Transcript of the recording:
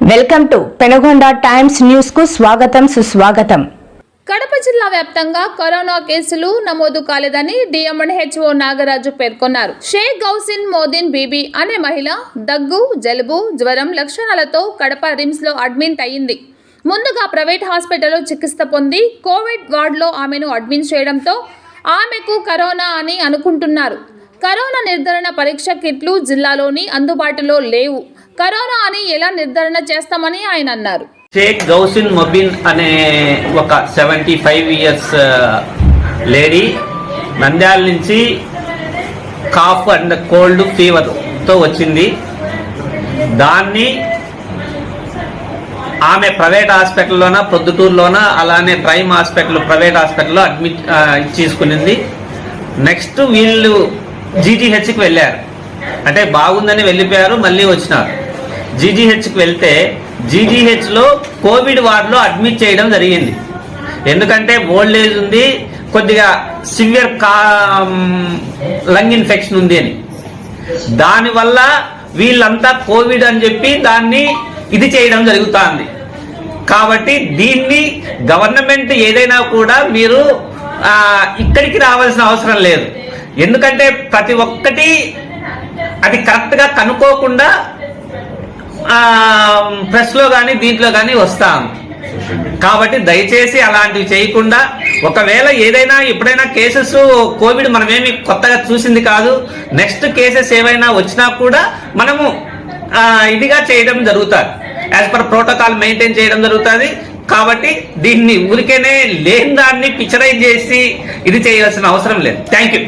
Welcome to Penukonda times news కు స్వాగతం సుస్వాగతం. కడప జిల్లా వ్యాప్తంగా కరోనా కేసులు నమోదు కాలేదని డిఎంఎన్హెచ్ఓ నాగరాజు పేర్కొన్నారు. షేక్ గౌసిన్ మోదిన్ బీబీ అనే మహిళ దగ్గు, జలుబు, జ్వరం లక్షణాలతో కడప రిమ్స్ లో అడ్మిట్ అయ్యింది. ముందుగా ప్రైవేట్ హాస్పిటల్లో చికిత్స పొంది కోవిడ్ వార్డులో ఆమెను అడ్మిట్ చేయడంతో ఆమెకు కరోనా అని అనుకుంటున్నారు. కరోనా నిర్ధారణ పరీక్ష కిట్లు జిల్లాలోని అందుబాటులో లేవు. కరోనా అని ఎలా నిర్ధారణ చేస్తామని ఆయన అన్నారు. షేక్ గౌసిన్ మొబిన్ అనే ఒక 75 ఇయర్స్ లేడీ నంద్యాల నుంచి కాఫ్ అండ్ కోల్డ్ ఫీవర్తో వచ్చింది. దాన్ని ఆమె ప్రైవేట్ హాస్పిటల్లోన, ప్రొద్దుటూరులోన, అలానే ప్రైమ్ హాస్పిటల్ ప్రైవేట్ హాస్పిటల్లో అడ్మిట్ చేసుకునింది. నెక్స్ట్ వీళ్ళు జీజీహెచ్కి వెళ్ళారు. అంటే బాగుందని వెళ్ళిపోయారు, మళ్ళీ వచ్చినారు. జీజీహెచ్కి వెళ్తే జీజీహెచ్లో కోవిడ్ వార్డులో అడ్మిట్ చేయడం జరిగింది. ఎందుకంటే ఓల్డ్ ఏజ్ ఉంది, కొద్దిగా సివియర్ లంగ్ ఇన్ఫెక్షన్ ఉంది అని. దానివల్ల వీళ్ళంతా కోవిడ్ అని చెప్పి దాన్ని ఇది చేయడం జరుగుతుంది. కాబట్టి దీన్ని గవర్నమెంట్ ఏదైనా కూడా మీరు ఇక్కడికి రావాల్సిన అవసరం లేదు. ఎందుకంటే ప్రతి ఒక్కటి అది కరెక్ట్గా కనుక్కోకుండా ప్రెస్లో కానీ దీంట్లో కానీ వస్తాం. కాబట్టి దయచేసి అలాంటివి చేయకుండా, ఒకవేళ ఏదైనా ఎప్పుడైనా కేసెస్ కోవిడ్ మనమేమి కొత్తగా చూసింది కాదు, నెక్స్ట్ కేసెస్ ఏవైనా వచ్చినా కూడా మనము ఇదిగా చేయడం జరుగుతుంది. యాజ్ పర్ ప్రోటోకాల్ మెయింటైన్ చేయడం జరుగుతుంది. కాబట్టి దీన్ని ఊరికేనే లేని దాన్ని పిక్చరైజ్ చేసి ఇది చేయాల్సిన అవసరం లేదు. Thank you.